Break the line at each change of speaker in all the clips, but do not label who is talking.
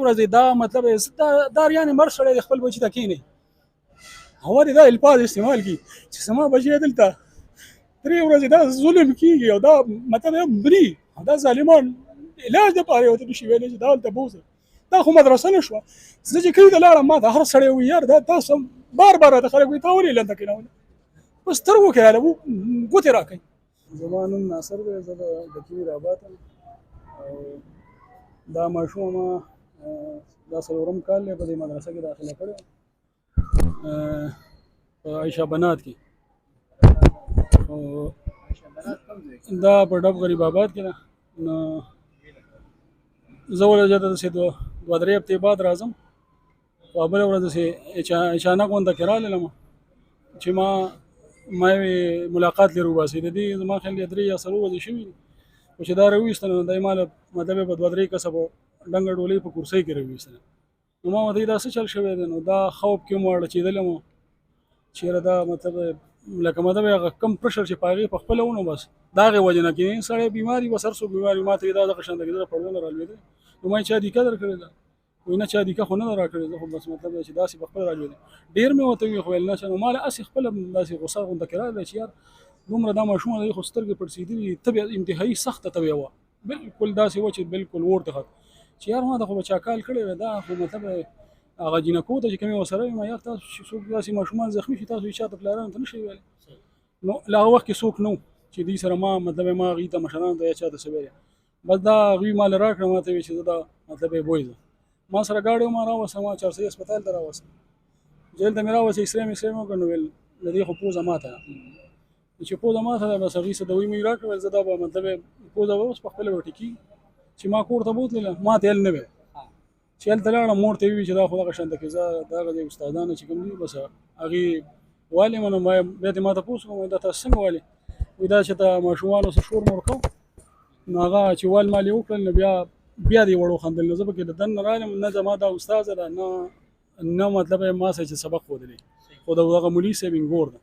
ورځې دا مطلب دا یعنې مر سړی د خپل بچي ته کښېني هوا دې دا الفاظ استعمال کړي چې زما بچی دلته 3 ورځې دا ظلم کېږي او دا مطلب مري او دا ظالمان علاج دپاره یې ورته نشي ویلی چې دا هلته بوځه دا خو مدرسه نه شوه زه چې کلي ته لاړم ما ته هر سړی وایي یار دا تاسو بار بار راته خلک وایي تا ولې لنده کېنولې په سترګو کې هله ګوتې راکوي زما نوم ناصر دی زه د کلي رابات یم او دا ماشوم ما دا 4م کال دی په دې مدرسه کې داخله کړی په عایشه بنات کې دا په ډب غریب آباد کې ده نو زه ولې داسې 2-3 هفتې بعد راځم او بله ورځ داسې اچانک غونډه کې رالم چې ما یې ملاقات لرو باسي د دې زما خیال دی 3 یا 4 ورځې شوي دي خو چې دا راویستل نو دی ما له مطلب یې په 2-3 کسه په ډنګه ډولۍ په کرسۍ کې راویستل نو ما ورته دا څه چل شوی دی نو دا خوب کې مو اړچېدلی مو چېرې دا مطلب لکه مطلب هغه کم پرشر چې په هغې په خپله ونو بس د هغې وجې نه کېږي سړی بیماري بس هر څوک بیماري ما ته یې دا دغه شان ده کېدله پړدله رالوېدی نو ما یې چا دیکه در کړې ده وایي نه چا دیکه خو نه ده را کړې زه خو بس مطلب چې داسې په خپله رالوېدی ډېر مې ورته وویل خو ویل نه نو ما له هسې خپله داسې غوسه غونډه کې راغلی چې یار دومره دا ماشومه دی خو سترګې پړسېدلي تبې انتهایي سخته تبې وه بالکل داسې وه چې بالکل اور ته خط چې یار ما د خو به چا کال کړی وی دا خو مطلب هغه جینکو ته چې کومې ورسره وي ما یار تاسو چې څوک داسې ماشومان زخمي شي تاسو یې چاته پلارانو ته نه شئ ویلی نو له هغه وخت کې څوک نه و چې دوی سره ما مطلب ما هغوی ته مشرانو ته یا چا ته څه ویلی بس دا هغوی ما له راکړه ما ته ویل چې زه دا مطلب یې بوځم ما سره ګاډی ما راوسته ما 400 هسپتال ته راوسته جیل ته مې راوسته اکسرې مې وکړ نو ویل د دې خو پوزه ماته ده چې پوزه ماته ده بس هغوی څه دوی مې راکړه ویل زه دا به مطلب پوزه به اوس په خپله به ټیکي چې ما کور ته بوتلله ما ته هل نه ویل چې هلته لاړم مور ته یې وویل چې دا خو دغه شانته کې زه دغه دی استادانه چې کوم دي بس هغې والې نو بیا دې ما تپوس وکړم دا تاسو څنګه والې وایي دا چې ته ماشومانو سره شور مور کوم نو هغه چې وال مال یې وکړل نو بیا دې وړو خندل نو زه پکې د دننه رالم نه زما دا استاذه ده نه مطلب ما سره چې سبق ښودلی خو د هغه مولي صاحب انګور ده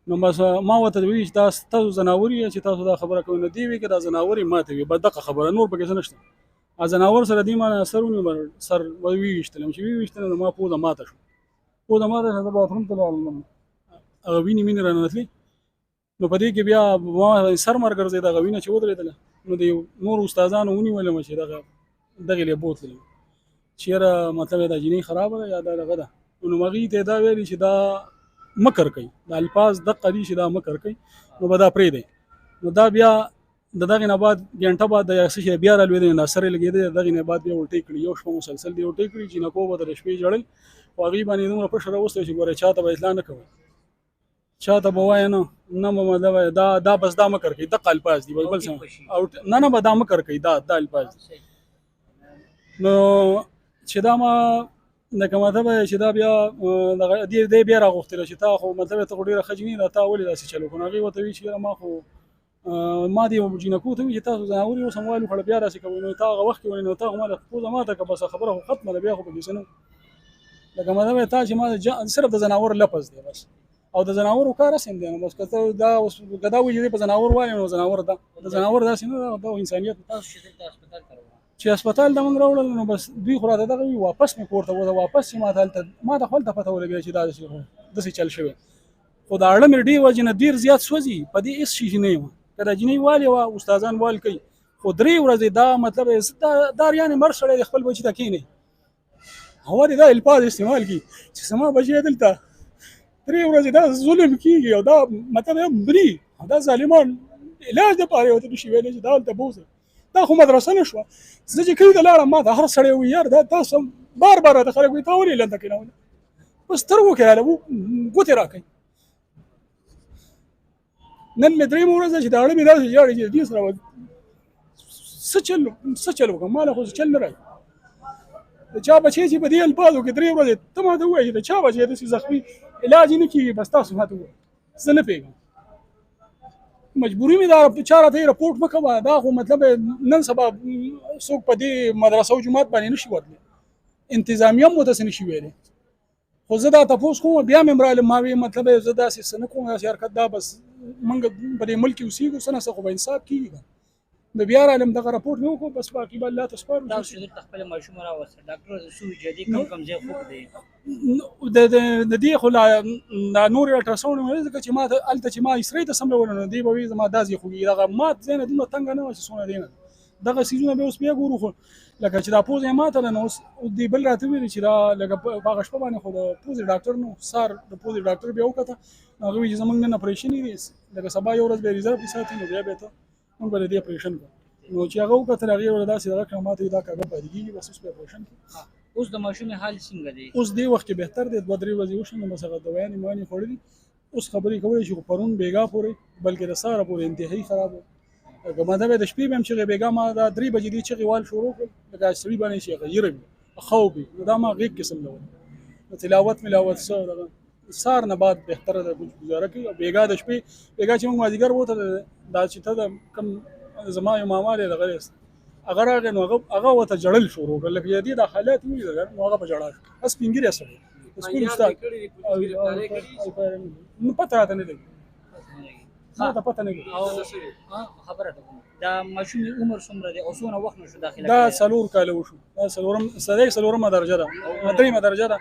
نو بس ما ورته وویل چې تاسو ځناور یې چې تاسو دا خبره کوئ نو دې وایي که دا ځناور یې ما ته وایي بس دغه خبره نور پکې څه نشته ځناور سره دې ما سر ونیو سر وویشتلم چې وویشتلم نو ما پوزه ماته شو پوزه ماته شوه زه باتروم ته لاړم هغه وینې مینې راننتلې نو په دې کې بیا ما سر مر ګرځېد هغه وینه چې ودرېدله نو د نورو استادانو ونیولم چې دغې لی بوتللم چې یاره مطلب دا جینۍ خرابه ده یا دا دغه ده نو هغوی ته دا ویلي چې دا مکر کوي دا الفاظ دقه دي چې دا مکر کوي نو به دا پرېږدئ نو دا بیا د دغې نه بعد ګنټه بعد د څه شی بیا رالوېدی ناصر یې لګېدی د دغې نه بعد بیا الټۍ کړي یو شپه مسلسل دې الټۍ کړي جینکو به د شپې ژړل خو هغوی باندې دومره پشه راوستی چې ګوره چا ته به اطلاع نه کوئ چا ته به وایه نه به مطلب دا بس دا مکر کوي دقه الفاظ دي بل څه نه به دا مکر کوي دا الفاظ دي نو چې دا ما لکه مطلب چې دا بیا دې بیا راغوښتله چې تا خو مطلب ته خو ډېره ښه جینۍ ده تا ولې داسې چل وکړو نو هغې ورته وایي چې ما خو ما دې جینکو ته وایي چې تاسو ځناور یې اوس هم وایي وخوړه بیا داسې کوئ نو تا هغه وخت کې ونې نو تا خو ما د پوزه ماته کړه بس خبره خو ختمه ده بیا خو پکې څه نه لکه مطلب تا چې ما صرف د ځناور لفظ دی بس او د ځناورو کار هسې هم دی نو بس که ته دا اوس که دا وایي چې دی په ځناور وایي نو ځناور ده د ځناور داسې نه ده دا انسانیت چې هسپتال ته موږ راوړل نو بس دوی خو راته دغه وي واپس مې کور ته وځه واپس چې ما ته خو هلته پته ولګېده چې دا داسې چل شوی خو د اړه مې ډېر وجې نه ډېر زیات سوځي په دې هېڅ شي نه یم که دا جینۍ والې وه استادان وال کوي خو 3 ورځې دا مطلب دا یعنې مر سړی د خپل بچي ته کښېني هوا دې دا الفاظ استعمال کړي چې زما بچی دلته 3 ورځې دا ظلم کېږي او دا مطلب مري او دا ظالمان علاج دپاره یې ورته نشي ویلی چې دا هلته بوځه دا خو مدرسه نه شوه زه چې کلي ته لاړم ما ته هر سړی وایي یار دا تاسو بار بار راته خلک وایي تا ولې لنده کېنولې په سترګو کې هله ګوتې راکوي نن مې 3 ورځ ده چې د اړه مې داسې ژاړي چې دې سره څه چل وکړم ما له خو چل نه راځي د چا بچی چې په دې الفاظو کې 3 ورځې ته ما ته ووایې چې د چا بچی داسې زخمي علاج یې نه کېږي بس تاسو ما ته ووایئ زه نه پوهېږم مجبوري مې دا چا راته یې رپورټ مه کوه دا خو مطلب نن سبا څوک په دې مدرسه او جومات باندې نشي ورتلی انتظامیه هم ورته څه نشي ویلی خو زه دا تپوس کوم بیا مې مرالم ما وی مطلب زه داسې څه نه کوم داسې حرکت دا بس موږ په دې ملک کې اوسېږو څه نه څه خو به انصاف کېږي د بیا رالم دغه راپورټ مې وکړو بس باقي به الله ته سپارو.
تاسو چې دلته خپل ماشوم راوسته ډاکټر سوي جدي کم ځای خوب دی
د دې خو لا نور الټراساوند مې ځکه چې ما هلته چې ما اسرې ته سملول نو دی به وي زما دا ځای خوږي دغه مات ځای نه دومره تنګه نه وه چې څونه دی نه دغه څیزونه به اوس بیا ګورو. خو لکه چې دا پوزه یې ماته ده نو اوس دی بل راته ویلي چې دا لکه په هغه شپه باندې خو د پوزې ډاکټر نو سار د پوزې ډاکټر بیا وکته هغه وایي چې زموږ نن اپریشن دی لکه سبا یو ورځ به ریزرف ساتي نو بیا به ته موږ به د دې اپریشن کوو نو چې هغه وکتل هغې ورته داسې دغه کړه ماته دا کاږه پاتې کېږي بس اوس به اپریشن کوو.
اوس د ماشوم حال څنګه دی؟
اوس دې وخت کې بهتر دی 2-3 ورځې وشو نو بس هغه دوايانې موانې خوړلي اوس خبرې کولی شي خو پرون بیګا پورې بلکې د سهاره پورې انتهایي خراب و. ما دا به د شپې به هم چغې بیګا ما دا 3 بجې دې چغې وال شروع کړل لکه سړي باندې چې غیره وي خوب وي نو دا ما غېږ کې سملول نو تلاوت څه دغه سهار نه بعد بهتره ده ګزاره کوي او بیګا د شپې بیګا چې موږ مازدیګر وته دا چې ته د کم زما یو ماما دی دغه هغه راغی نو هغه ورته ژړل شروع کړل لکه دې دا حالات ولیدل نو هغه په ژړا شو بس سپین ږیری سړی سکول استاد نو پته راته نه لګي ما ته پته نه لګي
خبره ده دا ماشوم عمر څومره دی او څونه وخت نشو داخله
دا 4 کاله وشو دا څلورمه درجه ده دریمه درجه ده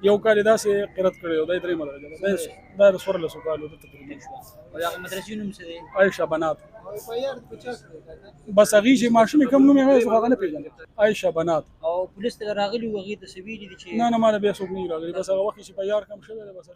یو کال داسې قرت کړی او دا دریمه درجه ده دا 14 کالو ده تقریبا.
او هغه مدرسې نوم څه دی؟
عایشه بنات بس هغې چې ماشوم کوم نوم یې هغه نه پېژنم عایشه بنات.
او پولیس ته راغلي و هغې ته څه ویلي دي چې
نه ما نه بیا څوک نه راغلی بس هغه وخت چې په یار کم شوی دی بس